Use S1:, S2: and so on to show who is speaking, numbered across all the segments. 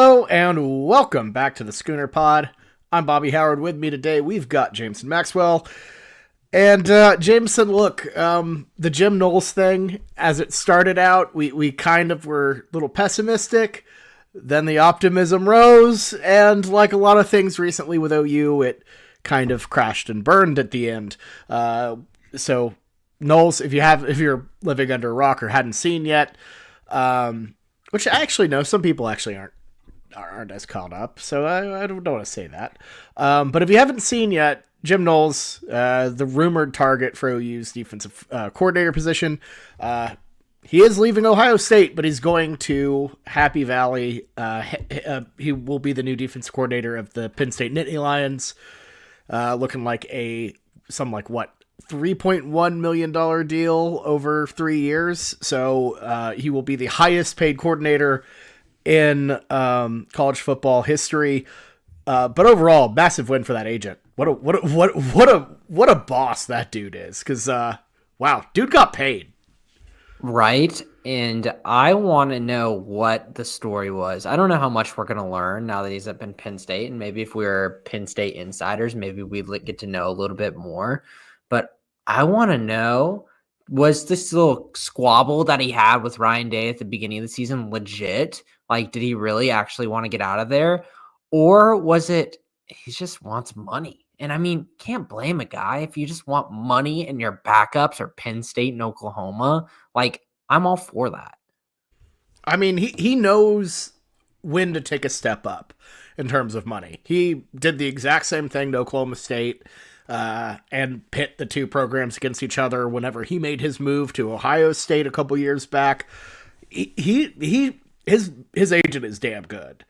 S1: Hello and welcome back to the Schooner Pod. I'm Bobby Howard. With me today, we've got Jameson Maxwell. And Jameson, look, the Jim Knowles thing, as it started out, we kind of were a little pessimistic. Then the optimism rose, and like a lot of things recently with OU, it kind of crashed and burned at the end. So Knowles, if you're living under a rock or hadn't seen yet, which I actually know some people actually aren't as caught up, so I don't want to say that. But if you haven't seen yet, Jim Knowles, the rumored target for OU's defensive coordinator position, he is leaving Ohio State, but he's going to Happy Valley. He will be the new defensive coordinator of the Penn State Nittany Lions, looking like $3.1 million deal over 3 years. So he will be the highest paid coordinator in college football history. But overall, massive win for that agent. What a boss that dude is. Because wow, dude got paid.
S2: Right. And I want to know what the story was. I don't know how much we're going to learn now that he's up in Penn State. And maybe if we were Penn State insiders, maybe we'd get to know a little bit more. But I want to know, was this little squabble that he had with Ryan Day at the beginning of the season legit? Like, did he really actually want to get out of there? Or was it he just wants money? And I mean, can't blame a guy if you just want money and your backups are Penn State and Oklahoma. Like, I'm all for that.
S1: I mean, he knows when to take a step up in terms of money. He did the exact same thing to Oklahoma State and pit the two programs against each other whenever he made his move to Ohio State a couple years back. His agent is damn good,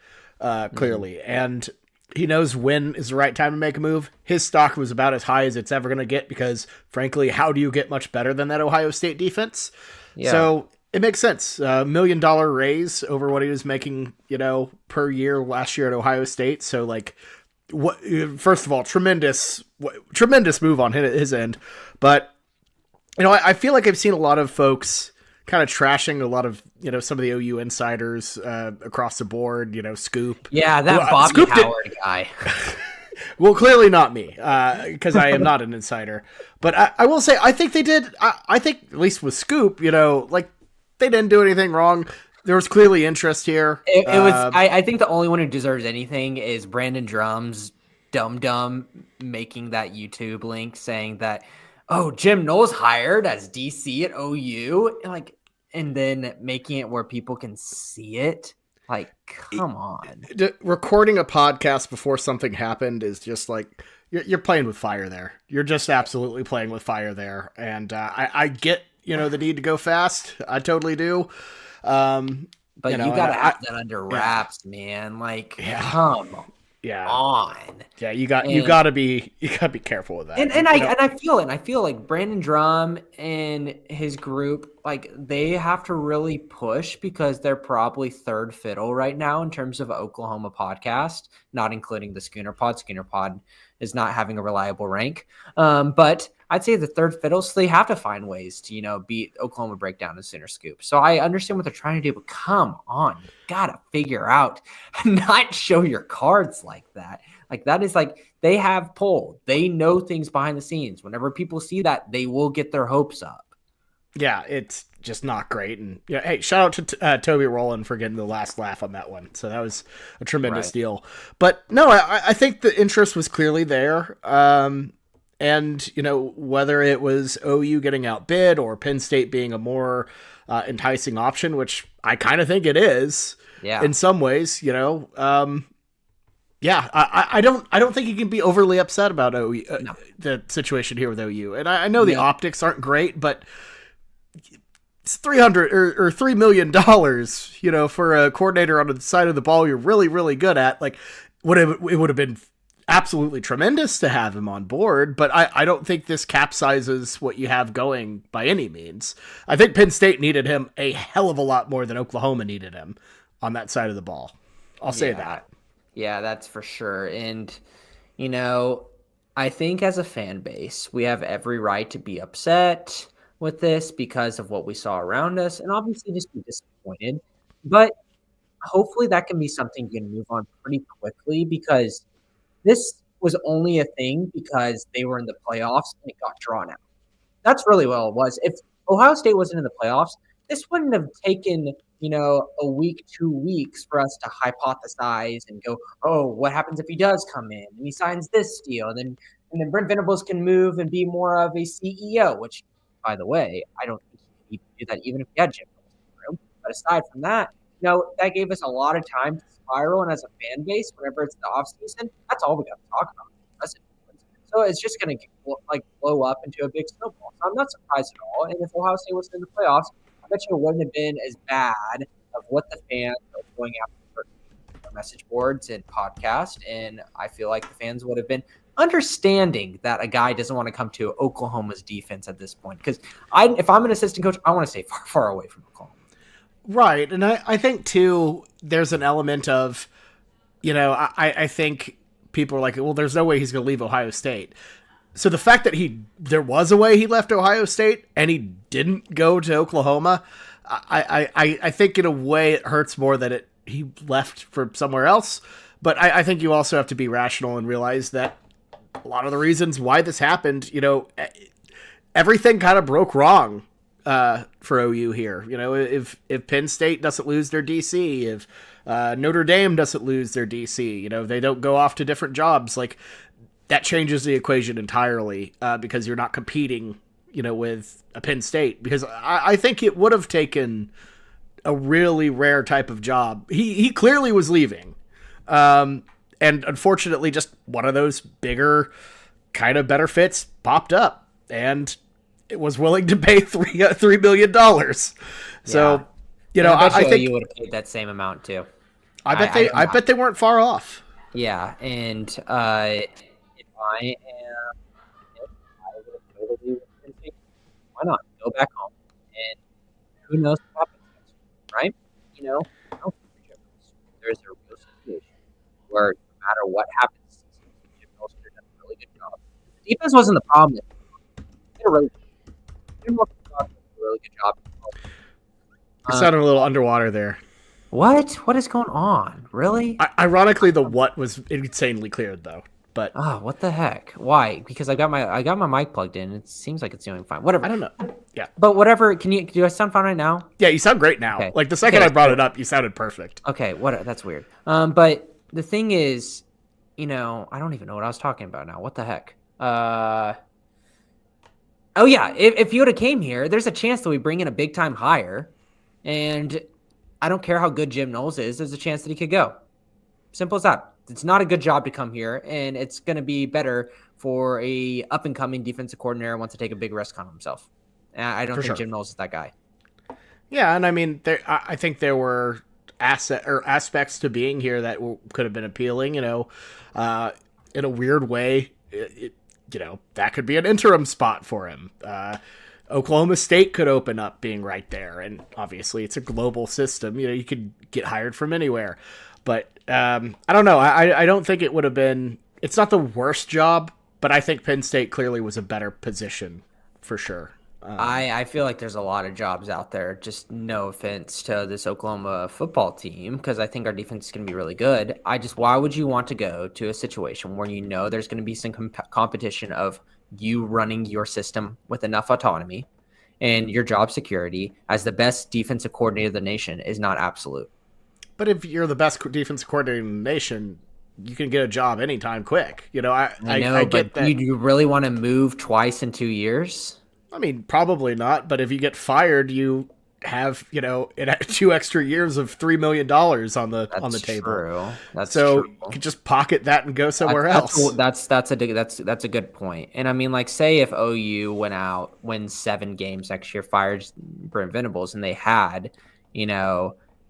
S1: clearly, and he knows when is the right time to make a move. His stock was about as high as it's ever going to get because, frankly, how do you get much better than that Ohio State defense? Yeah. So it makes sense. $1 million raise over what he was making, per year last year at Ohio State. So, like, what? First of all, tremendous move on his end. But I feel like I've seen a lot of folks kind of trashing a lot of some of the OU insiders across the board. Scoop.
S2: Yeah, that Bobby Howard guy.
S1: Well, clearly not me, because I am not an insider. But I will say, I think they did. I think at least with Scoop, like they didn't do anything wrong. There was clearly interest here.
S2: It was. I think the only one who deserves anything is Brandon Drum's dumb making that YouTube link saying that, oh, Jim Knowles hired as DC at OU, and then making it where people can see it. Like, come on.
S1: Recording a podcast before something happened is just like, you're playing with fire there. You're just absolutely playing with fire there. And I get, the need to go fast. I totally do.
S2: But you got to have that under wraps, man. Like, come on.
S1: Yeah, you got to be careful with that.
S2: And I feel like Brandon Drum and his group, like, they have to really push because they're probably third fiddle right now in terms of Oklahoma podcast, not including the Schooner Pod. Schooner Pod is not having a reliable rank. But I'd say the third fiddle, so they have to find ways to, beat Oklahoma Breakdown and Sooner Scoop. So I understand what they're trying to do, but come on, you gotta figure out not show your cards like that. Like, that is like, they have pull. They know things behind the scenes. Whenever people see that, they will get their hopes up.
S1: Yeah, it's just not great. And hey, shout out to Toby Rowland for getting the last laugh on that one. So that was a tremendous deal. But no, I think the interest was clearly there. And, whether it was OU getting outbid or Penn State being a more enticing option, which I kind of think it is in some ways, I don't think you can be overly upset about OU, the situation here with OU. And I know the optics aren't great, but it's $300 or $3 million, for a coordinator on the side of the ball you're really, really good at. Like, it would have been absolutely tremendous to have him on board, but I don't think this capsizes what you have going by any means. I think Penn State needed him a hell of a lot more than Oklahoma needed him on that side of the ball. I'll say that.
S2: Yeah, that's for sure. And, I think as a fan base, we have every right to be upset with this because of what we saw around us and obviously just be disappointed. But hopefully that can be something you can move on pretty quickly, because this was only a thing because they were in the playoffs and it got drawn out. That's really what it was. If Ohio State wasn't in the playoffs, this wouldn't have taken, a week, 2 weeks for us to hypothesize and go, oh, what happens if he does come in and he signs this deal? And then Brent Venables can move and be more of a CEO, which, by the way, I don't think he could even do that even if he had Jim Knowles in the room. But aside from that, that gave us a lot of time to spiral. And as a fan base, whenever it's the offseason, that's all we got to talk about. So it's just going to blow up into a big snowball. So I'm not surprised at all. And if Ohio State was in the playoffs, I bet you it wouldn't have been as bad of what the fans are going after their message boards and podcast. And I feel like the fans would have been understanding that a guy doesn't want to come to Oklahoma's defense at this point. Because if I'm an assistant coach, I want to stay far, far away from Oklahoma.
S1: Right. And I think, too, there's an element of, I think people are like, well, there's no way he's going to leave Ohio State. So the fact that there was a way he left Ohio State and he didn't go to Oklahoma, I think in a way it hurts more that he left for somewhere else. But I think you also have to be rational and realize that a lot of the reasons why this happened, everything kind of broke wrong for OU here. If Penn State doesn't lose their DC, if Notre Dame doesn't lose their DC, they don't go off to different jobs, like that changes the equation entirely because you're not competing, with a Penn State. Because I think it would have taken a really rare type of job. He clearly was leaving. And unfortunately, just one of those bigger, kind of better fits popped up, and it was willing to pay $3 million. So,
S2: I think you would have paid that same amount too.
S1: I bet they weren't far off.
S2: Yeah, and if I would have totally thinking, why not go back home, and who knows what happens next week, right? There's a real situation where no matter what happens, Jim Knowles did a really good job. The defense wasn't the problem. They did a really good job.
S1: You sounded a little underwater there.
S2: What? What is going on? Really?
S1: Ironically, the what was insanely cleared though. But
S2: what the heck? Why? Because I got my mic plugged in. It seems like it's doing fine. Whatever.
S1: I don't know. Yeah.
S2: But whatever. Do I sound fine right now?
S1: Yeah, you sound great now. Okay. Like the second I brought it up, you sounded perfect.
S2: Okay. That's weird. But the thing is, I don't even know what I was talking about now. What the heck? Oh yeah. If Yoda came here, there's a chance that we bring in a big time hire, and I don't care how good Jim Knowles is. There's a chance that he could go. Simple as that. It's not a good job to come here, and it's going to be better for a up-and-coming defensive coordinator who wants to take a big risk on himself. And I don't think Jim Knowles is that guy.
S1: Yeah, and I mean, I think there were aspects to being here that could have been appealing. In a weird way, that could be an interim spot for him. Oklahoma State could open up being right there, and obviously it's a global system. You could get hired from anywhere. But I don't know. I don't think it would have been – it's not the worst job, but I think Penn State clearly was a better position for sure.
S2: I feel like there's a lot of jobs out there. Just no offense to this Oklahoma football team, because I think our defense is going to be really good. Why would you want to go to a situation where there's going to be some competition of you running your system with enough autonomy, and your job security as the best defensive coordinator of the nation is not absolute?
S1: But if you're the best defensive coordinator in the nation, you can get a job anytime quick. I get that.
S2: You really want to move twice in 2 years?
S1: I mean, probably not. But if you get fired, you have 2 extra years of $3 million on the table.
S2: True. That's
S1: so
S2: true.
S1: You can just pocket that and go somewhere else.
S2: That's a good point. And I mean, like, say if OU wins 7 games next year, fires Brent Venables, and they had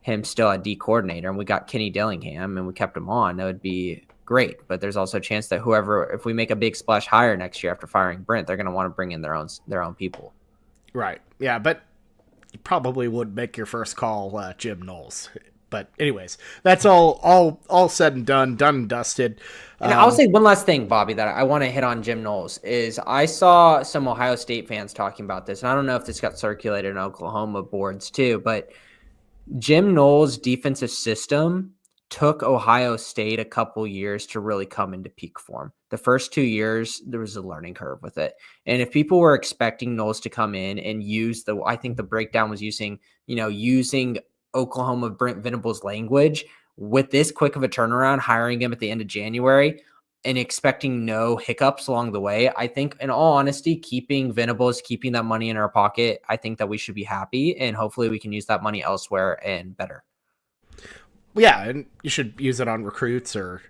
S2: him still at D coordinator, and we got Kenny Dillingham and we kept him on, that would be great. But there's also a chance that if we make a big splash hire next year after firing Brent, they're going to want to bring in their own people. Right.
S1: Yeah, but you probably would make your first call Jim Knowles. But anyways, that's all said and done and dusted.
S2: And I'll say one last thing, Bobby, that I want to hit on Jim Knowles is I saw some Ohio State fans talking about this, and I don't know if this got circulated in Oklahoma boards too, but Jim Knowles' defensive system took Ohio State a couple years to really come into peak form. The first 2 years, there was a learning curve with it. And if people were expecting Knowles to come in and I think the breakdown was using Oklahoma Brent Venables language with this quick of a turnaround, hiring him at the end of January and expecting no hiccups along the way. I think, in all honesty, keeping Venables, keeping that money in our pocket, I think that we should be happy, and hopefully we can use that money elsewhere and better.
S1: Yeah, and you should use it on recruits or,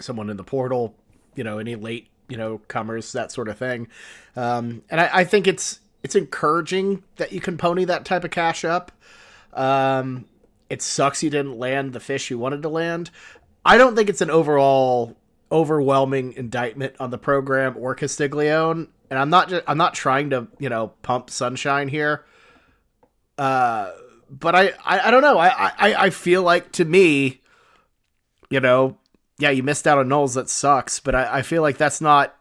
S1: someone in the portal, any late, comers, that sort of thing. And I think it's encouraging that you can pony that type of cash up. It sucks you didn't land the fish you wanted to land. I don't think it's an overwhelming indictment on the program or Castiglione, and I'm not trying to pump sunshine here, but I don't know. I feel like, to me, you missed out on Knowles, that sucks, but I feel like that's not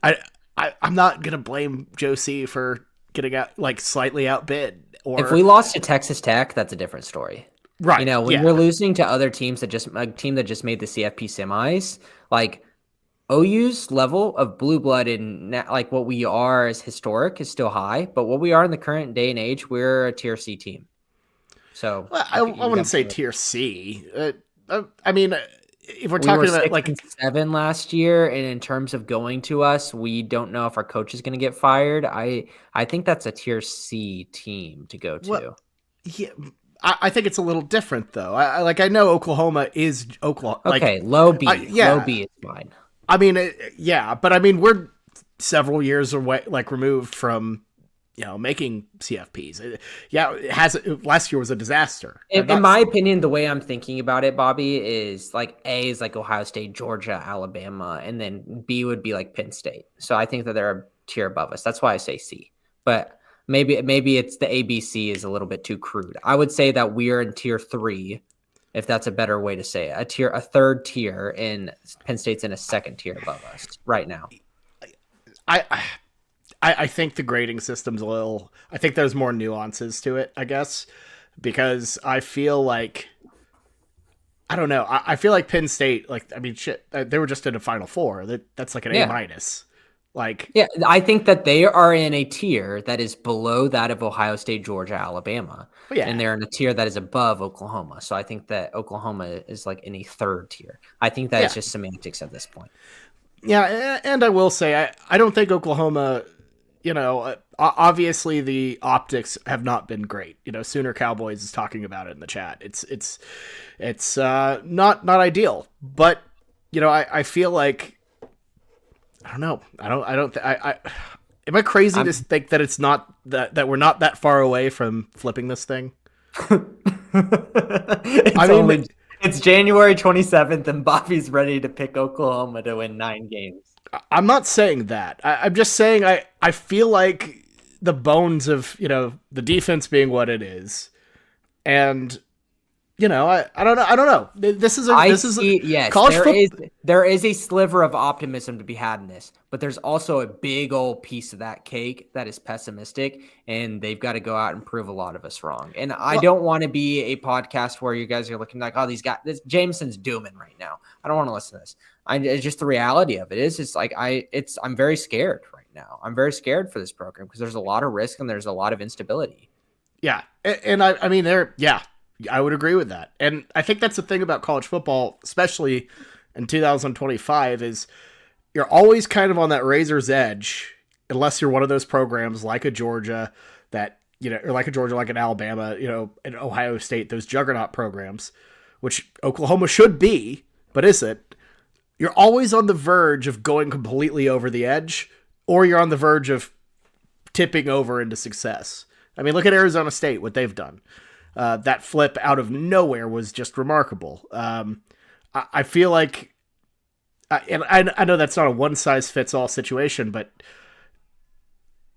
S1: I'm not gonna blame Joe C for getting out, slightly outbid. Or
S2: if we lost to Texas Tech, that's a different story.
S1: Right.
S2: When we're losing to other teams a team that just made the CFP semis, OU's level of blue blood and what we are as historic is still high, but what we are in the current day and age, we're a tier C team. So
S1: I wouldn't say tier C. I mean, if we're talking about
S2: 6-7 last year, and in terms of going to us, we don't know if our coach is going to get fired. I think that's a tier C team to go to.
S1: Well, yeah. I think it's a little different, though. I know Oklahoma is Oklahoma.
S2: Okay, low B. Low B is fine.
S1: I mean, but we're several years away, removed from, making CFPs. Last year was a disaster.
S2: In my opinion, the way I'm thinking about it, Bobby, is A is Ohio State, Georgia, Alabama, and then B would be Penn State. So I think that they're a tier above us. That's why I say C. But maybe it's the ABC is a little bit too crude. I would say that we're in tier 3, if that's a better way to say it. A third tier, and Penn State's in a second tier above us right now.
S1: I think the grading system's I think there's more nuances to it, I guess, because I feel like, I don't know. I feel like Penn State, they were just in a Final Four. That's an A-.
S2: I think that they are in a tier that is below that of Ohio State, Georgia, Alabama. And they're in a tier that is above Oklahoma. So I think that Oklahoma is in a third tier. I think that it's just semantics at this point.
S1: Yeah, and I will say, I don't think Oklahoma, obviously the optics have not been great. Sooner Cowboys is talking about it in the chat. It's not ideal, but I feel like, I don't know. Am I crazy to think that it's not that we're not that far away from flipping this thing?
S2: It's January 27th and Bobby's ready to pick Oklahoma to win 9 games.
S1: I'm not saying that. I'm just saying I feel like the bones of, the defense being what it is, and I don't know. College football.
S2: There is a sliver of optimism to be had in this, but there's also a big old piece of that cake that is pessimistic, and they've got to go out and prove a lot of us wrong. And I don't want to be a podcast where you guys are looking like, oh, these guys, Jameson's dooming right now. I don't want to listen to this. It's just the reality of it is, I'm very scared right now. I'm very scared for this program because there's a lot of risk and there's a lot of instability.
S1: Yeah, and I would agree with that. And I think that's the thing about college football, especially in 2025, is you're always kind of on that razor's edge, unless you're one of those programs like a Georgia that, or like an Alabama, and Ohio State, those juggernaut programs, which Oklahoma should be, but isn't. You're always on the verge of going completely over the edge, or you're on the verge of tipping over into success. Look at Arizona State, what they've done. That flip out of nowhere was just remarkable. I feel like, and I know that's not a one-size-fits-all situation, but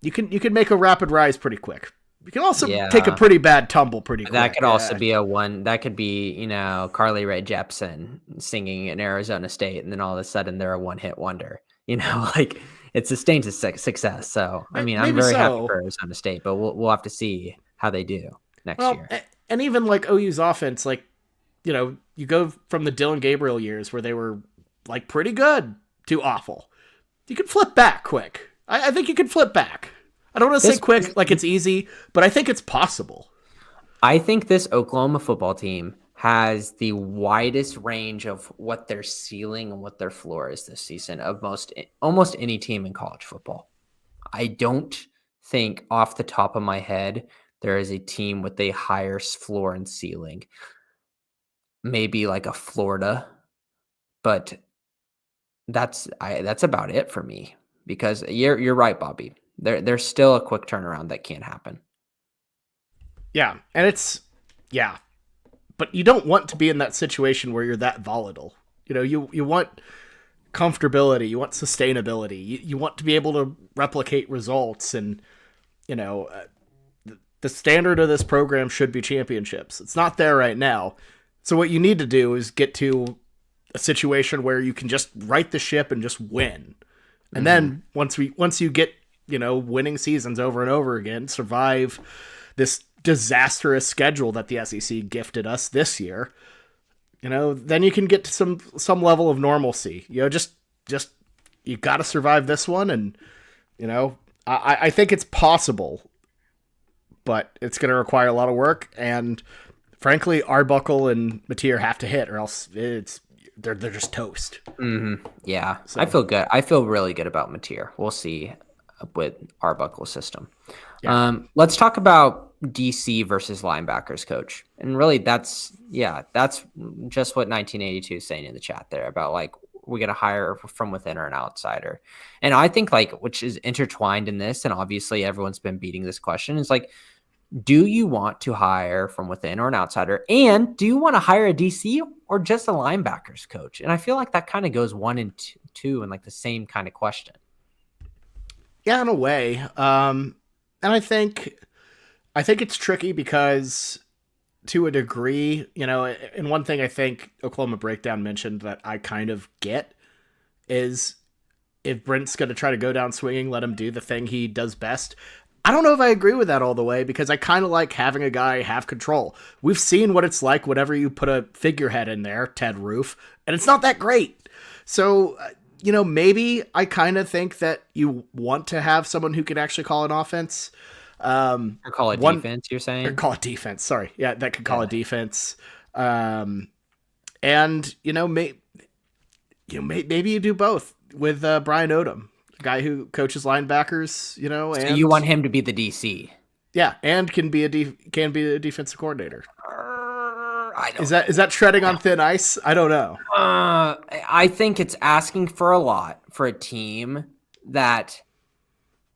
S1: you can make a rapid rise pretty quick. You can also take a pretty bad tumble pretty quick.
S2: That could also be that could be, Carly Rae Jepsen singing in Arizona State, and then all of a sudden they're a one-hit wonder. It's sustained success. So, I'm very happy for Arizona State, but we'll have to see how they do next year.
S1: and even like OU's offense, like, you know, you go from the Dylan Gabriel years where they were like pretty good to awful. You can flip back quick. I think you can flip back. I don't want to say quick like it's easy, but I think it's possible.
S2: I think this Oklahoma football team has the widest range of what their ceiling and what their floor is this season of almost any team in college football. I don't think off the top of my head there is a team with a higher floor and ceiling. Maybe like a Florida, but that's about it for me, because you're right, Bobby. There's still a quick turnaround that can't happen.
S1: Yeah, and but you don't want to be in that situation where you're that volatile. You know, you want comfortability, you want sustainability, you want to be able to replicate results, and you know, the standard of this program should be championships. It's not there right now. So what you need to do is get to a situation where you can just right the ship and just win. And then once you get, you know, winning seasons over and over again, survive this disastrous schedule that the SEC gifted us this year, you know, then you can get to some level of normalcy. You know, just you got to survive this one, and you know, I think it's possible, but it's going to require a lot of work, and frankly, Arbuckle and Mateer have to hit, or else they're just toast.
S2: Mm-hmm. Yeah, so I feel good. I feel really good about Mateer. We'll see with Arbuckle's system. Yeah. Let's talk about DC versus linebackers coach. And really that's just what 1982 is saying in the chat there about like, we got to hire from within or an outsider. And I think like, which is intertwined in this, and obviously everyone's been beating this question, is like, do you want to hire from within or an outsider? And do you want to hire a DC or just a linebackers coach? And I feel like that kind of goes one and two and like the same kind of question.
S1: Yeah, in a way. And I think it's tricky because to a degree, you know, and one thing I think Oklahoma Breakdown mentioned that I kind of get is if Brent's going to try to go down swinging, let him do the thing he does best. I don't know if I agree with that all the way, because I kind of like having a guy have control. We've seen what it's like whenever you put a figurehead in there, Ted Roof, and it's not that great. So, you know, maybe I kind of think that you want to have someone who can actually call an offense.
S2: Or call it defense, you're saying?
S1: Or call it defense, sorry. Yeah, that could call it defense. And, you know, maybe you do both with Brian Odom, a guy who coaches linebackers, you know.
S2: So you want him to be the DC?
S1: Yeah, and can be a defensive coordinator.
S2: I don't
S1: Is that treading on thin ice? I don't know.
S2: I think it's asking for a lot for a team that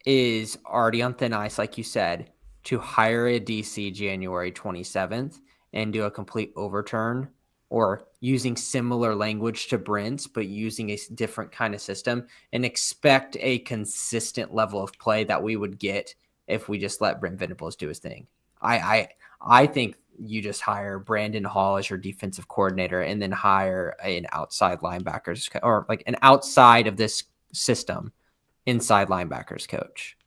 S2: is already on thin ice, like you said, to hire a DC January 27th and do a complete overturn, or using similar language to Brent's, but using a different kind of system, and expect a consistent level of play that we would get if we just let Brent Venables do his thing. I think you just hire Brandon Hall as your defensive coordinator and then hire an outside linebackers, or like an outside of this system inside linebackers coach.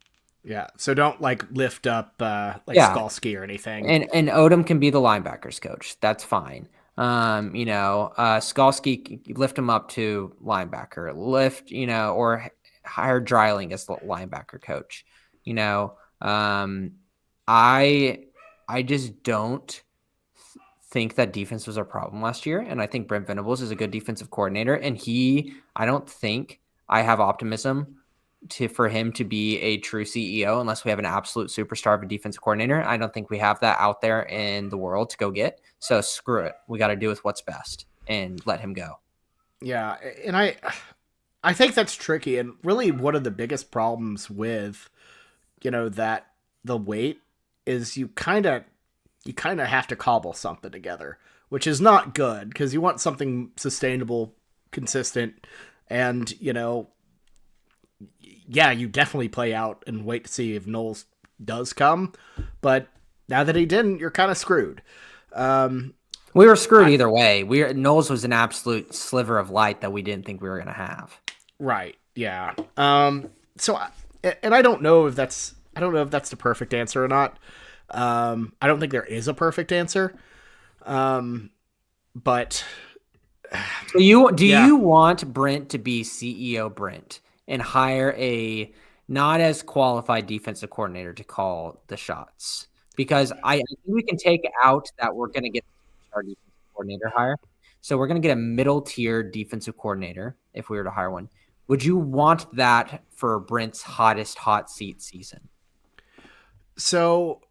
S1: Yeah, so don't like lift up Skalski or anything.
S2: And Odom can be the linebackers coach. That's fine. Skalski, lift him up to linebacker. Or hire Dreiling as the linebacker coach. You know, I just don't think that defense was a problem last year, and I think Brent Venables is a good defensive coordinator, and I don't think I have optimism for him to be a true CEO unless we have an absolute superstar of a defensive coordinator. I don't think we have that out there in the world to go get. So screw it. We got to do with what's best and let him go.
S1: Yeah, and I think that's tricky, and really one of the biggest problems with, you know, that the wait is you kind of have to cobble something together, which is not good because you want something sustainable, consistent, and, you know, yeah, you definitely play out and wait to see if Knowles does come, but now that he didn't, you're kind of screwed.
S2: We were screwed either way. Knowles was an absolute sliver of light that we didn't think we were going to have.
S1: Right. Yeah. I don't know if that's the perfect answer or not. I don't think there is a perfect answer. But
S2: Do you want Brent to be CEO Brent and hire a not as qualified defensive coordinator to call the shots? Because I think we can take out that we're going to get our defensive coordinator hire. So we're going to get a middle tier defensive coordinator if we were to hire one. Would you want that for Brent's hottest hot seat season?
S1: So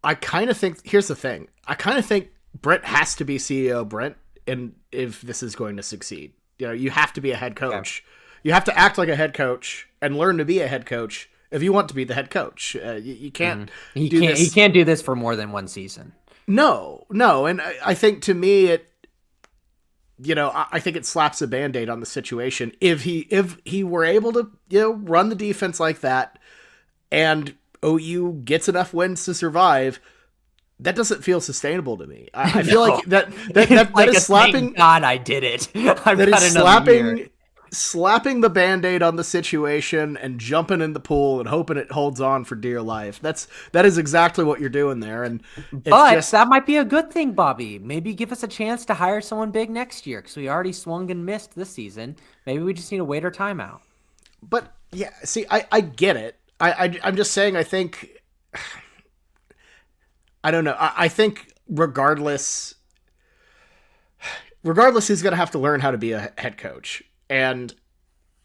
S1: I kind of think, here's the thing. I kind of think Brent has to be CEO Brent, and if this is going to succeed. You have to be a head coach. Okay. You have to act like a head coach and learn to be a head coach if you want to be the head coach. You can't
S2: He can't do this for more than one season.
S1: No. And I think, to me, I think it slaps a Band-Aid on the situation. If he were able to, run the defense like that, and OU gets enough wins to survive, that doesn't feel sustainable to me. I feel like that
S2: like
S1: is slapping.
S2: God, I did it.
S1: That is slapping the Band-Aid on the situation and jumping in the pool and hoping it holds on for dear life. That is exactly what you're doing there. And
S2: that might be a good thing, Bobby. Maybe give us a chance to hire someone big next year, because we already swung and missed this season. Maybe we just need to wait our time out.
S1: But yeah, see, I get it. I'm just saying, I think. I don't know. I think regardless, he's going to have to learn how to be a head coach. And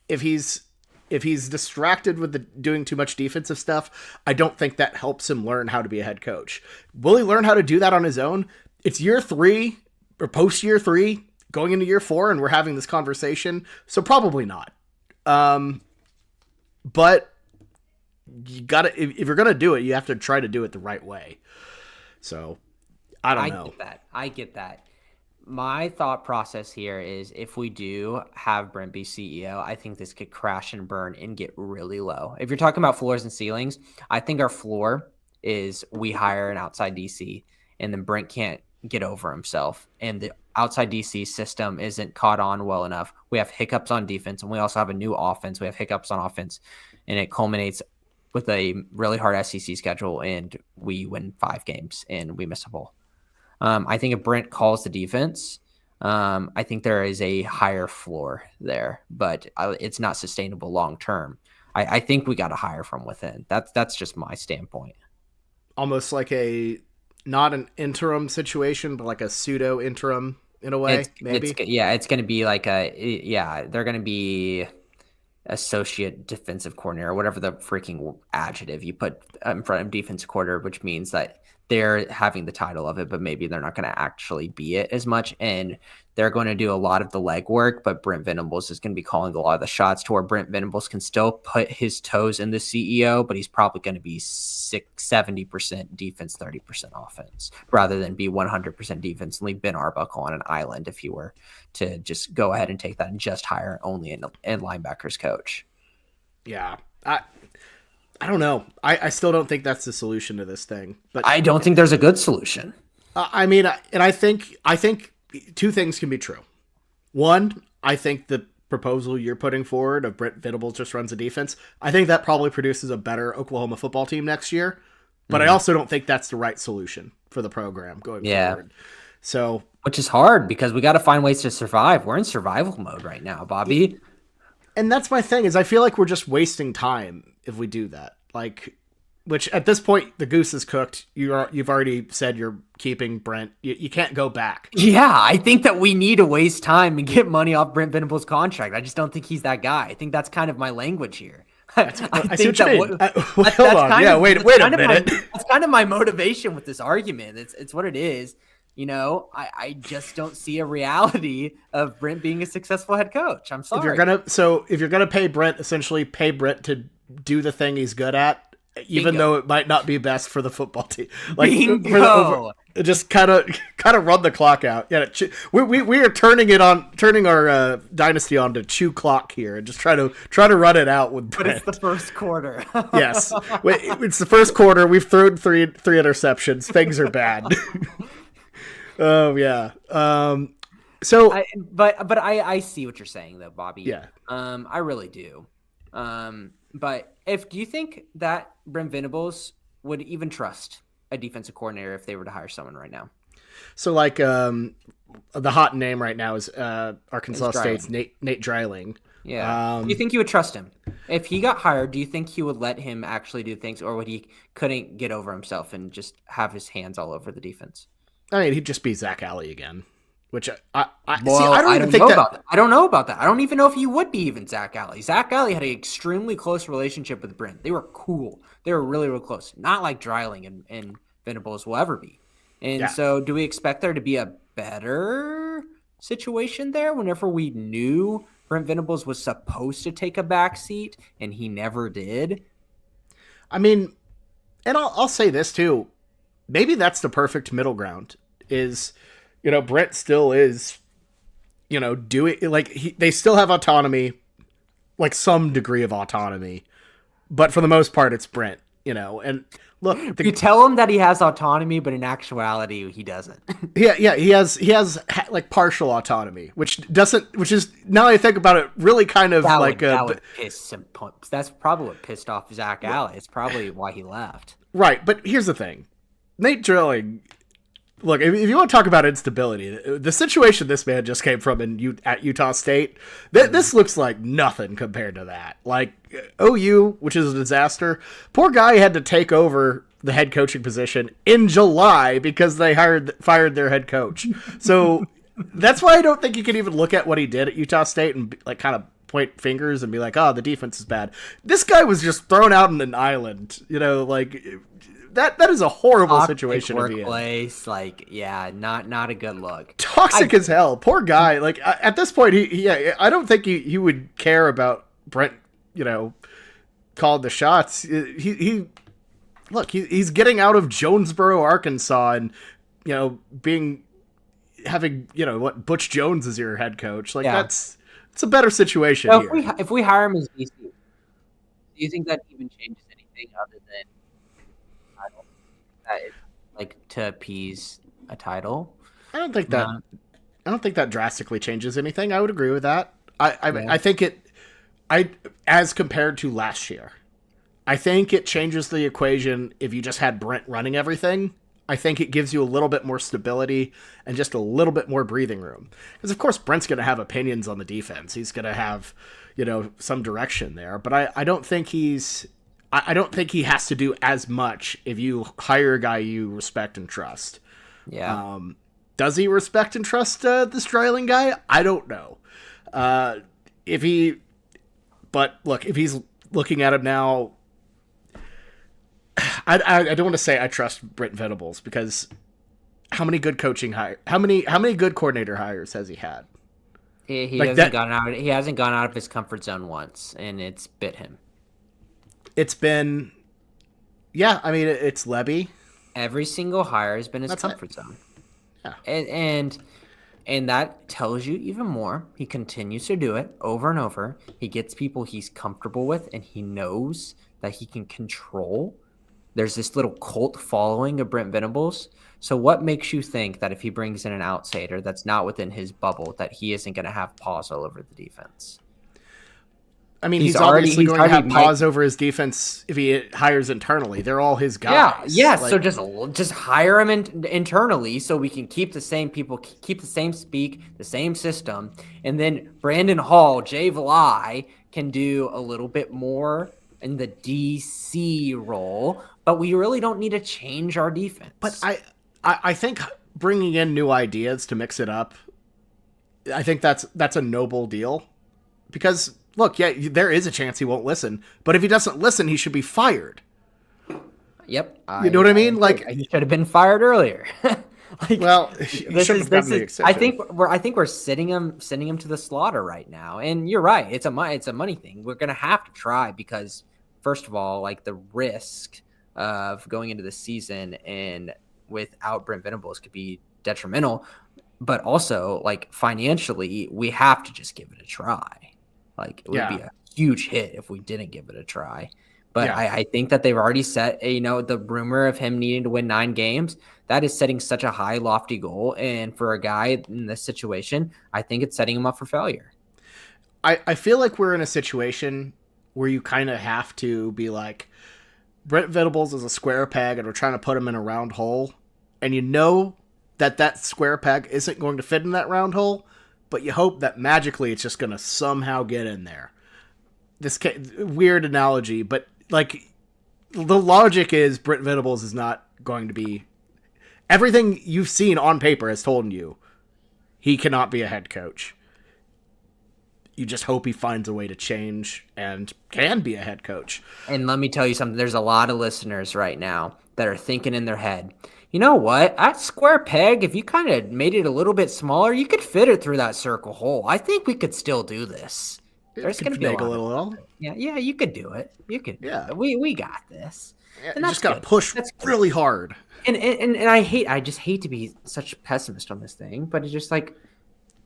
S1: if he's distracted with doing too much defensive stuff, I don't think that helps him learn how to be a head coach. Will he learn how to do that on his own? It's year 3 or post year 3 going into year 4, and we're having this conversation. So probably not. But you gotta, if you're going to do it, you have to try to do it the right way. So, I don't know.
S2: I get that. My thought process here is, if we do have Brent be CEO, I think this could crash and burn and get really low. If you're talking about floors and ceilings, I think our floor is we hire an outside DC, and then Brent can't get over himself, and the outside DC system isn't caught on well enough. We have hiccups on defense, and we also have a new offense. We have hiccups on offense, and it culminates with a really hard SEC schedule, and we win 5 games and we miss a bowl. I think if Brent calls the defense, I think there is a higher floor there, but it's not sustainable long term. I think we got to hire from within. That's just my standpoint.
S1: Almost like not an interim situation, but like a pseudo interim in a way. Maybe.
S2: It's going to be like they're going to be associate defensive coordinator, or whatever the freaking adjective you put in front of defensive coordinator, which means that they're having the title of it, but maybe they're not going to actually be it as much. And they're going to do a lot of the legwork, but Brent Venables is going to be calling a lot of the shots, to where Brent Venables can still put his toes in the CEO, but he's probably going to be 70% defense, 30% offense, rather than be 100% defense and leave Ben Arbuckle on an island if you were to just go ahead and take that and just hire only an linebackers coach.
S1: Yeah. I don't know. I still don't think that's the solution to this thing. But
S2: I don't think there's a good solution.
S1: I think 2 things can be true. One, I think the proposal you're putting forward of Brent Venables just runs a defense, I think that probably produces a better Oklahoma football team next year. But I also don't think that's the right solution for the program going forward. So,
S2: which is hard, because we got to find ways to survive. We're in survival mode right now, Bobby.
S1: And that's my thing, is I feel like we're just wasting time if we do that. Like, which at this point, the goose is cooked. You've already said you're keeping Brent. You can't go back.
S2: Yeah, I think that we need to waste time and get money off Brent Venables' contract. I just don't think he's that guy. I think that's kind of my language here.
S1: I see what you mean. Hold on. Yeah, wait a minute.
S2: That's kind of my motivation with this argument. It's what it is. I just don't see a reality of Brent being a successful head coach. I'm sorry.
S1: If you're gonna pay Brent, essentially pay Brent to do the thing he's good at, even though it might not be best for the football team. Like, just kind of run the clock out. Yeah, we are turning our dynasty on to chew clock here, and just try to run it out with Brent.
S2: But it's the first quarter.
S1: Yes, it's the first quarter. We've thrown three interceptions. Things are bad. Oh yeah. So,
S2: I see what you're saying though, Bobby.
S1: Yeah.
S2: I really do. But do you think that Brent Venables would even trust a defensive coordinator if they were to hire someone right now.
S1: So like the hot name right now is Arkansas
S2: It's
S1: State's
S2: Dreiling.
S1: Nate Dreiling.
S2: Yeah. Do you think you would trust him? If he got hired, do you think he would let him actually do things, or would he couldn't get over himself and just have his hands all over the defense?
S1: I mean, he'd just be Zach Alley again, which I
S2: Well,
S1: see. I don't even think
S2: know
S1: that.
S2: about that. I don't know about that. I don't even know if he would be even Zach Alley. Zach Alley had an extremely close relationship with Brent. They were cool. They were really, really close. Not like Dreiling and Venables will ever be. And so do we expect there to be a better situation there whenever we knew Brent Venables was supposed to take a back seat and he never did?
S1: I mean, and I'll say this too. Maybe that's the perfect middle ground is, Brent still is, doing like they still have autonomy, like some degree of autonomy, but for the most part, it's Brent, and look,
S2: You tell him that he has autonomy, but in actuality, he doesn't.
S1: yeah, he has like partial autonomy, which is now I think about it, really kind of
S2: that would piss him. That's probably what pissed off Zach Alley. It's probably why he left.
S1: Right, but here's the thing. Nate Dreiling, look, if you want to talk about instability, the situation this man just came from at Utah State, this looks like nothing compared to that. Like, OU, which is a disaster, poor guy had to take over the head coaching position in July because they fired their head coach. So that's why I don't think you can even look at what he did at Utah State and like kind of point fingers and be like, oh, the defense is bad. This guy was just thrown out on an island, like that is a horrible
S2: Toxic
S1: situation to be in.
S2: Workplace, not a good look.
S1: Toxic as hell. Poor guy. Like at this point, I don't think he would care about Brent, called the shots. He's getting out of Jonesboro, Arkansas, and having Butch Jones as your head coach. Like it's a better situation
S2: So
S1: here.
S2: if we hire him as VC, do you think that even changes anything other than title? That is, like, to appease a title?
S1: I don't think that drastically changes anything. I would agree with that. I think as compared to last year, I think it changes the equation if you just had Brent running everything. I think it gives you a little bit more stability and just a little bit more breathing room. Because of course Brent's going to have opinions on the defense. He's going to have, some direction there. But I don't think he has to do as much if you hire a guy you respect and trust.
S2: Yeah.
S1: Does he respect and trust this Dreiling guy? I don't know. But look, if he's looking at him now, I don't want to say I trust Brent Venables because how many good how many good coordinator hires has he had?
S2: He hasn't gone out of his comfort zone once, and it's bit him.
S1: It's been, it's Lebby.
S2: Every single hire has been his comfort zone. Yeah. And that tells you even more. He continues to do it over and over. He gets people he's comfortable with, and he knows that he can control. There's this little cult following of Brent Venables. So what makes you think that if he brings in an outsider that's not within his bubble, that he isn't going to have paws all over the defense?
S1: I mean, he's obviously going to have paws over his defense if he hires internally. They're all his guys.
S2: Yeah. So just hire him internally so we can keep the same people, keep the same speak, the same system. And then Brandon Hall, Jay Valai can do a little bit more in the DC role, but we really don't need to change our defense.
S1: But I think bringing in new ideas to mix it up, I think that's a noble deal because look, there is a chance he won't listen, but if he doesn't listen, he should be fired.
S2: Yep.
S1: You know what I mean? Like
S2: he should have been fired earlier. I think we're sending him to the slaughter right now. And you're right. It's a money thing. We're going to have to try because first of all, like the risk of going into the season and without Brent Venables could be detrimental, but also like financially, we have to just give it a try. Like it would be a huge hit if we didn't give it a try. But I think that they've already set, the rumor of him needing to win 9 games, that is setting such a high, lofty goal. And for a guy in this situation, I think it's setting him up for failure.
S1: I feel like we're in a situation where you kind of have to be like, Brent Venables is a square peg and we're trying to put him in a round hole, and you know that square peg isn't going to fit in that round hole, but you hope that magically it's just going to somehow get in there. This weird analogy, but like the logic is Brent Venables is not going to be. Everything you've seen on paper has told you he cannot be a head coach. You just hope he finds a way to change and can be a head coach.
S2: And let me tell you something. There's a lot of listeners right now that are thinking in their head, you know what? That square peg, if you kind of made it a little bit smaller, you could fit it through that circle hole. I think we could still do this. There's going to be a little. Yeah, you could do it. You could. Yeah, we got this.
S1: Yeah, you just got to push really hard.
S2: And I just hate to be such a pessimist on this thing, but it's just like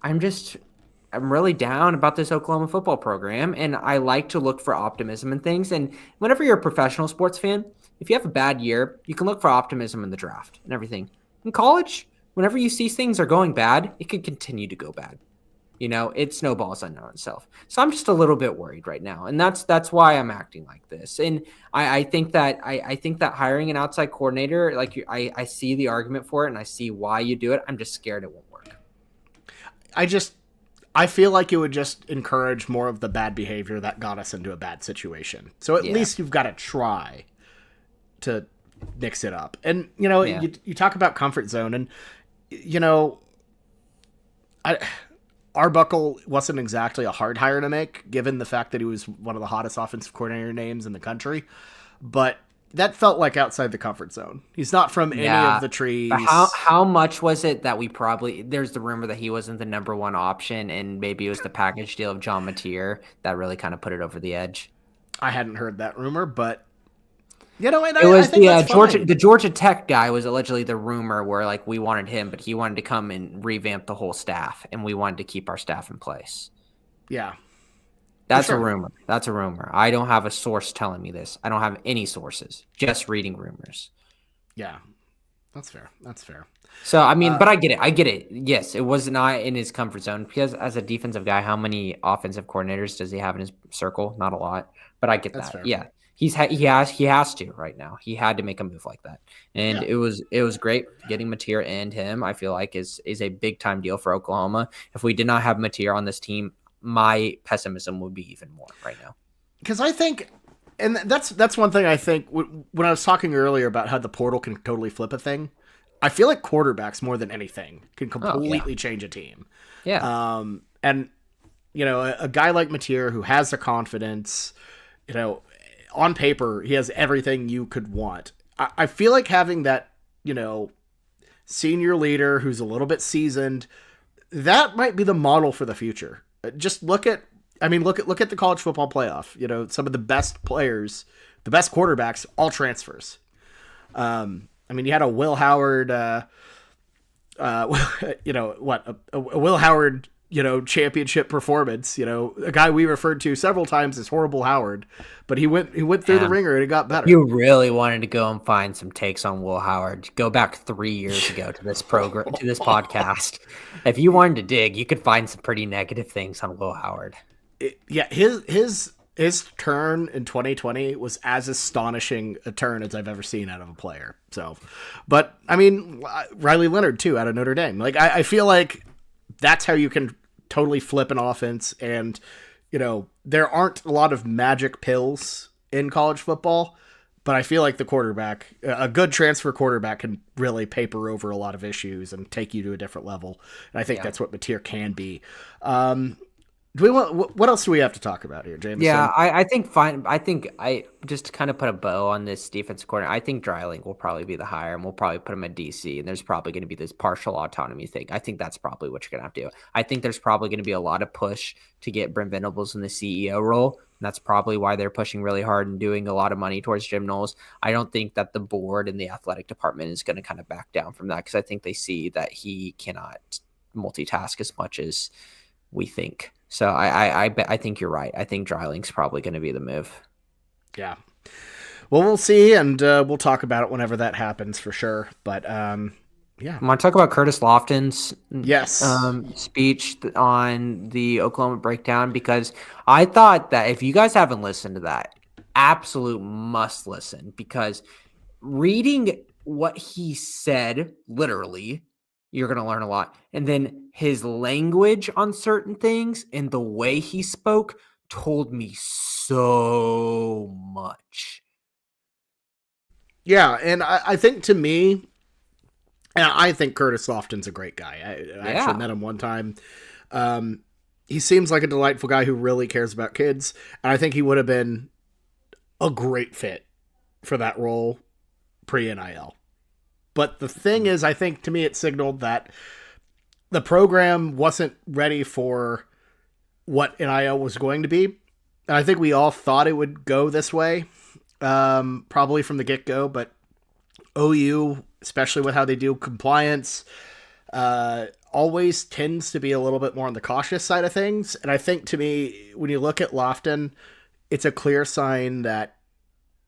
S2: I'm really down about this Oklahoma football program, and I like to look for optimism in things. And whenever you're a professional sports fan, if you have a bad year, you can look for optimism in the draft and everything. In college, whenever you see things are going bad, it could continue to go bad. You know, it snowballs on itself. So I'm just a little bit worried right now, and that's why I'm acting like this. And I think that hiring an outside coordinator, like I see the argument for it, and I see why you do it. I'm just scared it won't work.
S1: I feel like it would just encourage more of the bad behavior that got us into a bad situation. So at least you've got to try to mix it up. And, you know, you talk about comfort zone, and, you know, Arbuckle wasn't exactly a hard hire to make, given the fact that he was one of the hottest offensive coordinator names in the country. But that felt like outside the comfort zone. He's not from any of the trees.
S2: But how much was it that there's the rumor that he wasn't the number one option, and maybe it was the package deal of John Mateer that really kind of put it over the edge?
S1: I hadn't heard that rumor, but you know, and
S2: it was
S1: I think
S2: the Georgia Tech guy was allegedly the rumor where like we wanted him, but he wanted to come and revamp the whole staff, and we wanted to keep our staff in place.
S1: Yeah.
S2: That's a rumor. That's a rumor. I don't have a source telling me this. I don't have any sources. Just reading rumors.
S1: Yeah, that's fair. That's fair.
S2: So, I mean, but I get it. I get it. Yes, it was not in his comfort zone because as a defensive guy, how many offensive coordinators does he have in his circle? Not a lot. But I get that. Fair. Yeah, he has to right now. He had to make a move like that, and it was great getting Mateer and him. I feel like is a big time deal for Oklahoma. If we did not have Mateer on this team, my pessimism would be even more right now.
S1: Because I think, and that's one thing I think, when I was talking earlier about how the portal can totally flip a thing, I feel like quarterbacks more than anything can completely change a team.
S2: Yeah.
S1: And, you know, a guy like Mateer who has the confidence, you know, on paper, he has everything you could want. I feel like having that, you know, senior leader who's a little bit seasoned, that might be the model for the future. Just look at the college football playoff. You know, some of the best players, the best quarterbacks, all transfers. I mean, you had a Will Howard, you know, a Will Howard, you know, championship performance. You know, a guy we referred to several times as Horrible Howard, but he went through the ringer and it got better.
S2: You really wanted to go and find some takes on Will Howard. Go back 3 years ago to this program, to this podcast. If you wanted to dig, you could find some pretty negative things on Will Howard.
S1: His turn in 2020 was as astonishing a turn as I've ever seen out of a player. So, but I mean, Riley Leonard too, out of Notre Dame. Like, I feel like that's how you can totally flip an offense. And, you know, there aren't a lot of magic pills in college football, but I feel like the quarterback, a good transfer quarterback, can really paper over a lot of issues and take you to a different level. And I think that's what Mateer can be. What else do we have to talk about here, Jameson?
S2: Yeah, I think just to kind of put a bow on this defensive corner, I think Dreiling will probably be the hire, and we'll probably put him at DC, and there's probably going to be this partial autonomy thing. I think that's probably what you're going to have to do. I think there's probably going to be a lot of push to get Brent Venables in the CEO role, and that's probably why they're pushing really hard and doing a lot of money towards Jim Knowles. I don't think that the board and the athletic department is going to kind of back down from that, because I think they see that he cannot multitask as much as we think. So I think you're right. I think Dreiling's probably going to be the move.
S1: Yeah. Well, we'll see, and we'll talk about it whenever that happens for sure. But yeah.
S2: I want to talk about Curtis Lofton's speech on the Oklahoma breakdown, because I thought that if you guys haven't listened to that, absolute must listen, because reading what he said, literally, you're going to learn a lot. And then his language on certain things and the way he spoke told me so much.
S1: Yeah, and I think to me, and I think Curtis Lofton's a great guy. I actually met him one time. He seems like a delightful guy who really cares about kids, and I think he would have been a great fit for that role pre-NIL. But the thing is, I think to me it signaled that the program wasn't ready for what NIL was going to be. And I think we all thought it would go this way, probably from the get-go, but OU, especially with how they do compliance, always tends to be a little bit more on the cautious side of things. And I think to me, when you look at Lofton, it's a clear sign that,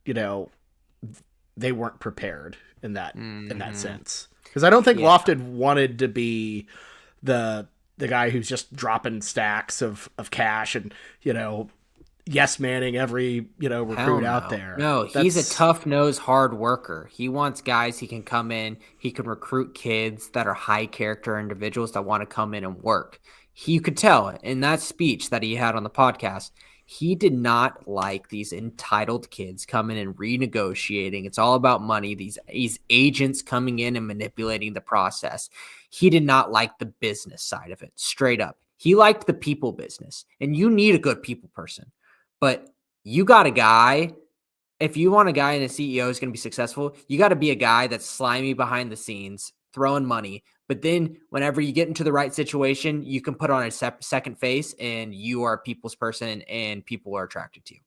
S1: you know, they weren't prepared in that sense. Because I don't think Lofton wanted to be the guy who's just dropping stacks of cash and, you know, yes manning every, you know, recruit out there.
S2: No, he's a tough-nosed hard worker. He wants guys he can come in, he can recruit kids that are high character individuals that want to come in and work. You could tell in that speech that he had on the podcast, he did not like these entitled kids coming and renegotiating. It's all about money. These agents coming in and manipulating the process. He did not like the business side of it, straight up. He liked the people business, and you need a good people person. But you got a guy, if you want a guy and a CEO is going to be successful, you got to be a guy that's slimy behind the scenes, throwing money. But then whenever you get into the right situation, you can put on a second face and you are a people's person and people are attracted to you.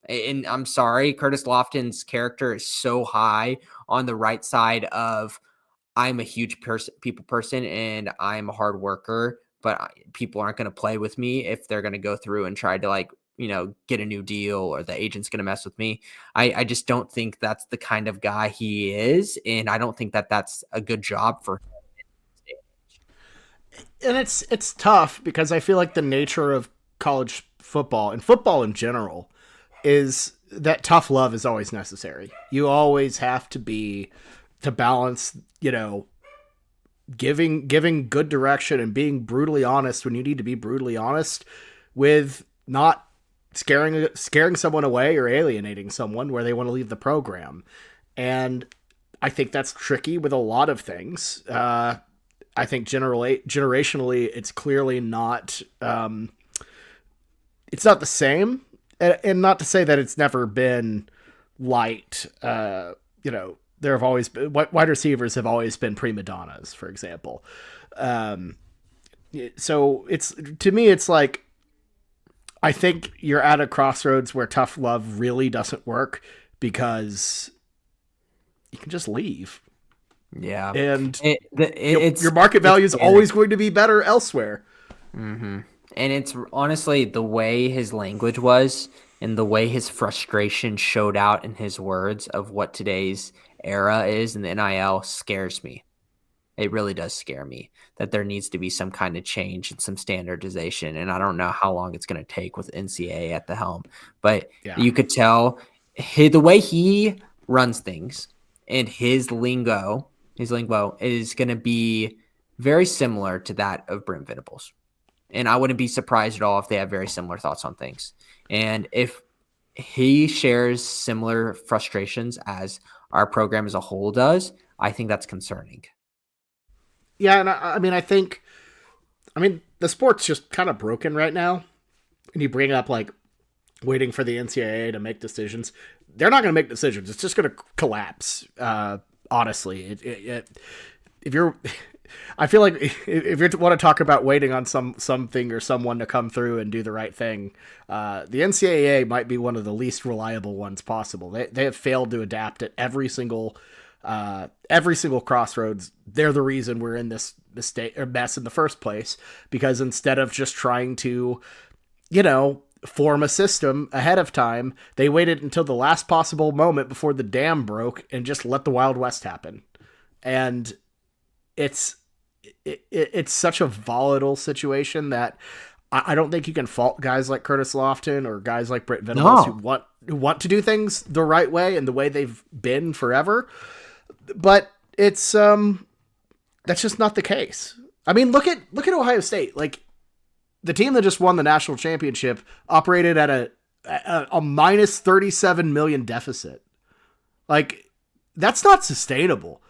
S2: And I'm sorry, Curtis Lofton's character is so high on the right side of I'm a huge people person and I'm a hard worker, but people aren't going to play with me if they're going to go through and try to, like, you know, get a new deal or the agent's going to mess with me. I just don't think that's the kind of guy he is. And I don't think that that's a good job for him.
S1: And it's tough because I feel like the nature of college football and football in general is that tough love is always necessary. You always have to balance, you know, giving good direction and being brutally honest when you need to be brutally honest with not scaring someone away or alienating someone where they want to leave the program. And I think that's tricky with a lot of things. I think generationally, it's clearly not, it's not the same, and not to say that it's never been light. You know, there have always been, wide receivers have always been prima donnas, for example. So to me, it's like, I think you're at a crossroads where tough love really doesn't work because you can just leave.
S2: Yeah.
S1: And
S2: it's
S1: your market value is always going to be better elsewhere.
S2: Mm-hmm. And it's honestly the way his language was and the way his frustration showed out in his words of what today's era is in the NIL scares me. It really does scare me that there needs to be some kind of change and some standardization. And I don't know how long it's going to take with NCAA at the helm. But you could tell the way he runs things and his lingo is going to be very similar to that of Brent Venables. And I wouldn't be surprised at all if they have very similar thoughts on things. And if he shares similar frustrations as our program as a whole does, I think that's concerning.
S1: Yeah, and I mean, the sport's just kind of broken right now. And you bring up, like, waiting for the NCAA to make decisions. They're not going to make decisions. It's just going to collapse. Honestly, I feel like if you want to talk about waiting on something or someone to come through and do the right thing, the NCAA might be one of the least reliable ones possible. They have failed to adapt at every single crossroads. They're the reason we're in this mistake or mess in the first place, because instead of just trying to, you know, form a system ahead of time, they waited until the last possible moment before the dam broke and just let the Wild West happen. And it's such a volatile situation that I don't think you can fault guys like Curtis Lofton or guys like Brent Venables
S2: No.
S1: who want to do things the right way and the way they've been forever. But it's that's just not the case. I mean, look at Ohio State. Like, the team that just won the national championship operated at a minus 37 million deficit. Like, that's not sustainable.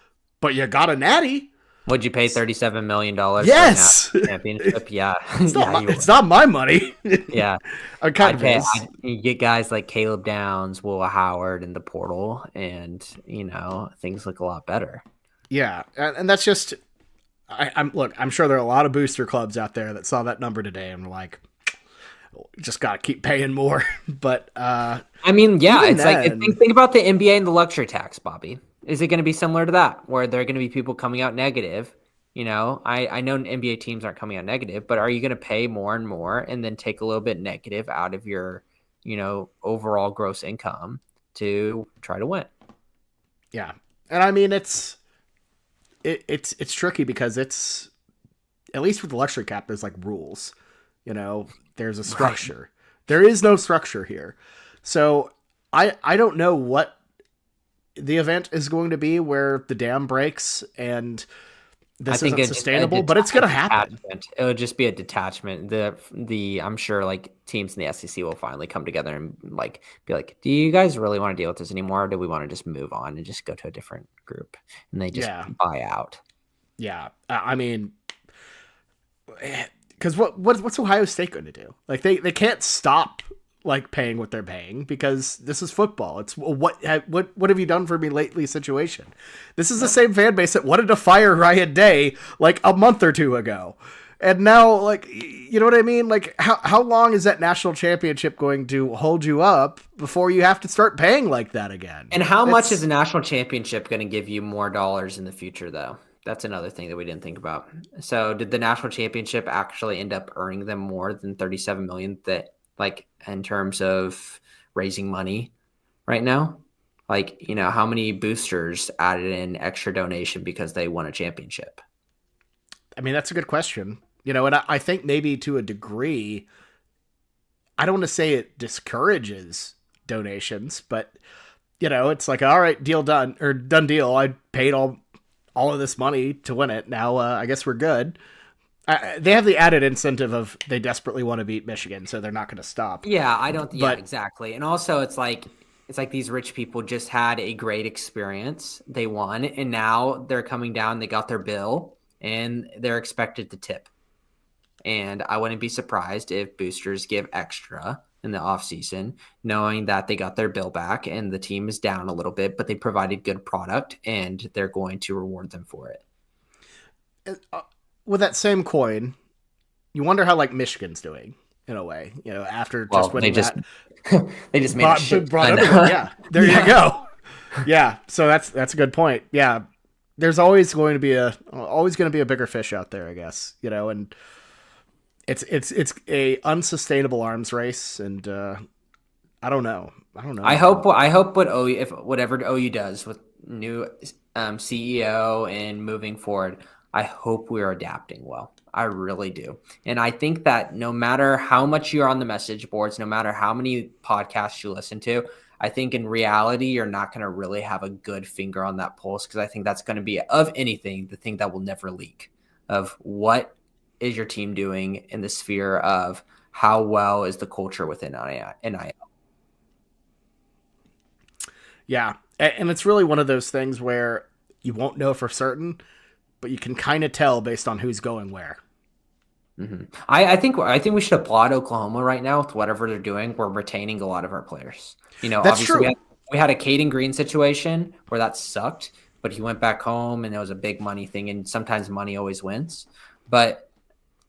S1: But you got a natty.
S2: Would you pay $37 million
S1: Yes.
S2: for a championship? Yeah.
S1: It's not my money.
S2: Yeah.
S1: I'd
S2: You get guys like Caleb Downs, Will Howard in the portal, and, things look a lot better.
S1: Yeah. And that's just, I'm sure there are a lot of booster clubs out there that saw that number today and were like, just got to keep paying more. But,
S2: it's like, think about the NBA and the luxury tax, Bobby. Is it going to be similar to that, where there are going to be people coming out negative? I know NBA teams aren't coming out negative, but are you going to pay more and more and then take a little bit negative out of your, overall gross income to try to win?
S1: Yeah. And I mean, it's tricky because it's, at least with the luxury cap, there's like rules, there's a structure. Right. There is no structure here. So I don't know what the event is going to be where the dam breaks and this isn't sustainable, but it's going to happen.
S2: It would just be a detachment. I'm sure like teams in the SEC will finally come together and like be like, do you guys really want to deal with this anymore? Or do we want to just move on and just go to a different group? And they just buy out.
S1: Yeah. I mean, because what's Ohio State going to do? Like they can't stop like paying what they're paying because this is football. It's what have you done for me lately situation. This is the same fan base that wanted to fire Ryan Day like a month or two ago. And now, like, you know what I mean? Like, how long is that national championship going to hold you up before you have to start paying like that again?
S2: And how much is a national championship going to give you more dollars in the future, though? That's another thing that we didn't think about. So did the national championship actually end up earning them more than $37 million that, like, in terms of raising money right now? Like, how many boosters added in extra donation because they won a championship?
S1: I mean, that's a good question. And I think maybe to a degree, I don't want to say it discourages donations, but, it's like, all right, deal done, or done deal. I paid all of this money to win it. Now, I guess we're good. They have the added incentive of they desperately want to beat Michigan, so they're not going to stop.
S2: Yeah, exactly. And also it's like these rich people just had a great experience. They won, and now they're coming down, they got their bill, and they're expected to tip. And I wouldn't be surprised if boosters give extra in the offseason, knowing that they got their bill back and the team is down a little bit, but they provided good product and they're going to reward them for it.
S1: With that same coin, you wonder how like Michigan's doing in a way, after just winning
S2: they just made
S1: brought everyone. Yeah, there you go. Yeah, so that's a good point. Yeah, there's always going to be a bigger fish out there, I guess. And it's a unsustainable arms race, and I don't know. I
S2: hope whatever OU does with new CEO and moving forward, I hope we're adapting well. I really do. And I think that no matter how much you're on the message boards, no matter how many podcasts you listen to, I think in reality, you're not going to really have a good finger on that pulse, because I think that's going to be, of anything, the thing that will never leak, of what is your team doing in the sphere of how well is the culture within NIL.
S1: Yeah. And it's really one of those things where you won't know for certain, but you can kind of tell based on who's going where.
S2: Mm-hmm. I think we should applaud Oklahoma right now with whatever they're doing. We're retaining a lot of our players.
S1: That's
S2: obviously
S1: true.
S2: We had a Caden Green situation where that sucked, but he went back home and it was a big money thing. And sometimes money always wins. But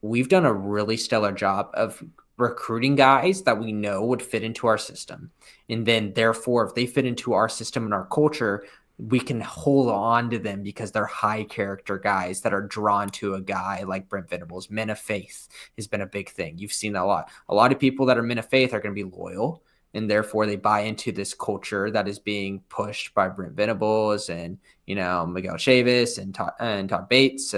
S2: we've done a really stellar job of recruiting guys that we know would fit into our system. And then therefore, if they fit into our system and our culture, we can hold on to them because they're high character guys that are drawn to a guy like Brent Venables. Men of faith has been a big thing. You've seen that a lot. A lot of people that are men of faith are going to be loyal, and therefore they buy into this culture that is being pushed by Brent Venables and, Miguel Chavis and Todd Bates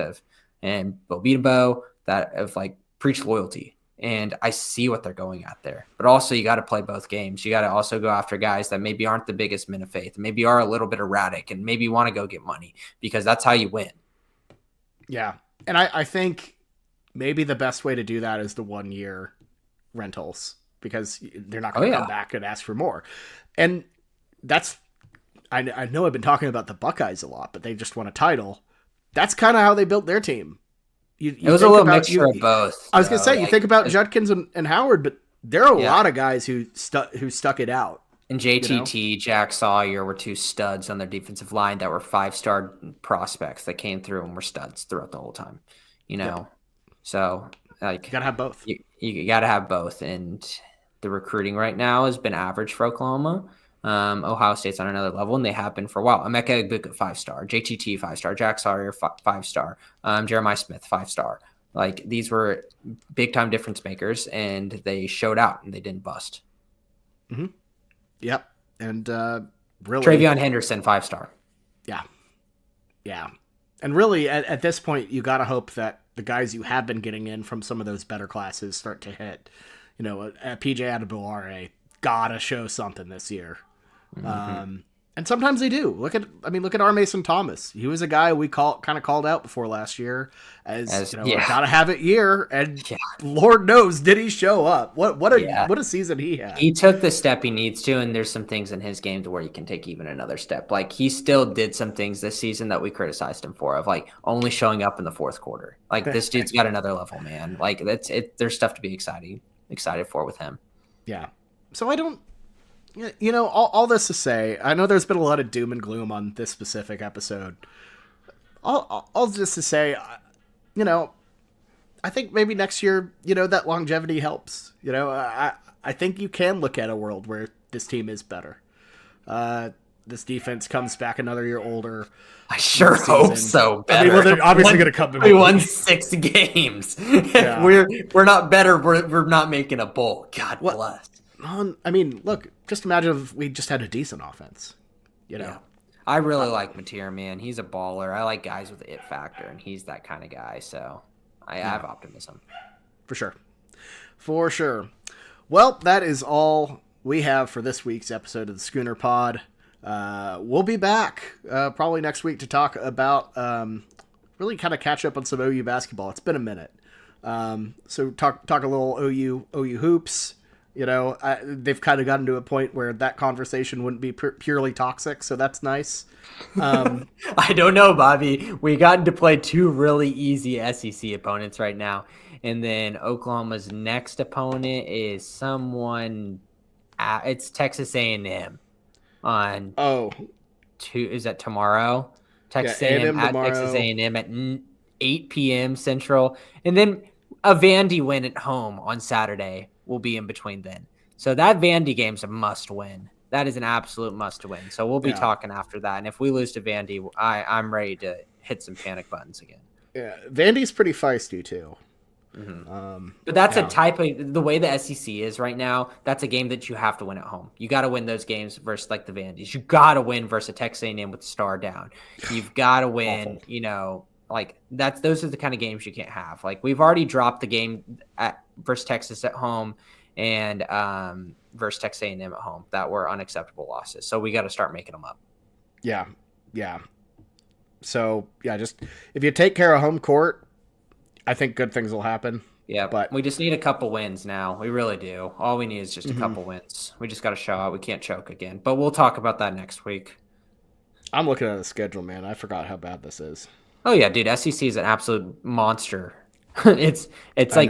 S2: and Bo Beatenbow, that of like preach loyalty. And I see what they're going at there. But also, you got to play both games. You got to also go after guys that maybe aren't the biggest men of faith, maybe are a little bit erratic, and maybe want to go get money, because that's how you win.
S1: Yeah. And I think maybe the best way to do that is the 1 year rentals, because they're not going to come back and ask for more. And that's, I know I've been talking about the Buckeyes a lot, but they just won a title. That's kind of how they built their team. It
S2: was a little mixture of both.
S1: I was going to say, you think about Judkins and Howard, but there are a lot of guys who stuck it out.
S2: And JTT, Jack Sawyer were two studs on their defensive line that were 5-star prospects that came through and were studs throughout the whole time. So like
S1: you gotta have both.
S2: You gotta have both, and the recruiting right now has been average for Oklahoma. Ohio State's on another level, and they have been for a while. Emeka Egbuka, 5-star. JTT, 5-star. Jack Sawyer, 5-star. Jeremiah Smith, 5-star. Like, these were big-time difference makers, and they showed out, and they didn't bust.
S1: Mm-hmm. Yep. And really...
S2: Travion Henderson, 5-star.
S1: Yeah. Yeah. And really, at this point, you got to hope that the guys you have been getting in from some of those better classes start to hit. PJ Adebawore gotta show something this year. Mm-hmm. And sometimes they do. Look at R. Mason Thomas. He was a guy we kind of called out before last year as gotta have it year. And Lord knows, did he show up? What a season he had.
S2: He took the step he needs to, and there's some things in his game to where he can take even another step. Like, he still did some things this season that we criticized him for, of like only showing up in the fourth quarter. Like, this dude's got another level, man. Like, that's it. There's stuff to be excited for with him.
S1: Yeah. So I don't. All this to say, I know there's been a lot of doom and gloom on this specific episode. All just to say, I think maybe next year, that longevity helps. I think you can look at a world where this team is better. This defense comes back another year older.
S2: I sure hope so. Better.
S1: I mean, they're obviously going to come.
S2: We won 6 games. Yeah. We're not better. We're not making a bowl. God bless.
S1: I mean, look, just imagine if we just had a decent offense, Yeah.
S2: I really like Mateer, man. He's a baller. I like guys with the it factor, and he's that kind of guy. So I have optimism. For
S1: sure. Well, that is all we have for this week's episode of the Schooner Pod. We'll be back probably next week to talk about really kind of catch up on some OU basketball. It's been a minute. So talk a little OU hoops. They've kind of gotten to a point where that conversation wouldn't be purely toxic, so that's nice.
S2: I don't know, Bobby. We got to play 2 really easy SEC opponents right now, and then Oklahoma's next opponent is someone. It's Texas A&M on. Is that tomorrow? Texas A&M at tomorrow. Texas A&M at 8 p.m. Central, and then a Vandy win at home on Saturday will be in between then. So that Vandy game's a must win. That is an absolute must win. So we'll be talking after that. And if we lose to Vandy, I'm ready to hit some panic buttons again.
S1: Yeah, Vandy's pretty feisty too.
S2: Mm-hmm. But that's a type of the way the SEC is right now. That's a game that you have to win at home. You got to win those games versus like the Vandys. You got to win versus a Texas A&M with the star down. You've got to win. Like those are the kind of games you can't have. Like, we've already dropped the game versus Texas at home and versus Texas A&M at home that were unacceptable losses. So we got to start making them up.
S1: Yeah. So just if you take care of home court, I think good things will happen.
S2: Yeah, but we just need a couple wins now. We really do. All we need is just a couple wins. We just got to show out. We can't choke again. But we'll talk about that next week.
S1: I'm looking at the schedule, man. I forgot how bad this is.
S2: Oh yeah, dude. SEC is an absolute monster. it's like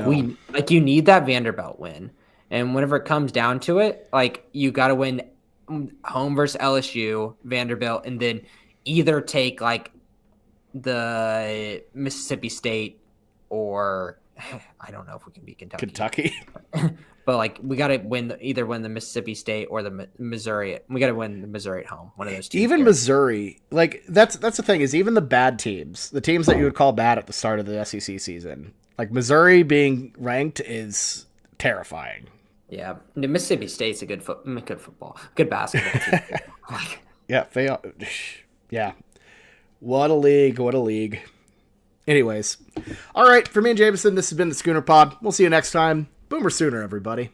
S2: you need that Vanderbilt win, and whenever it comes down to it, like, you got to win home versus LSU, Vanderbilt, and then either take like the Mississippi State or I don't know if we can beat Kentucky. But like, we got to either win the Mississippi State or the Missouri. We got to win the Missouri at home. One of those two.
S1: Even Missouri, like that's the thing, is even the bad teams, the teams that you would call bad at the start of the SEC season, like Missouri being ranked is terrifying.
S2: Yeah, the Mississippi State's a good football, good basketball team.
S1: Yeah, they are. Yeah, what a league. Anyways, all right, for me and Jameson, this has been the Schooner Pod. We'll see you next time. Sooner, everybody.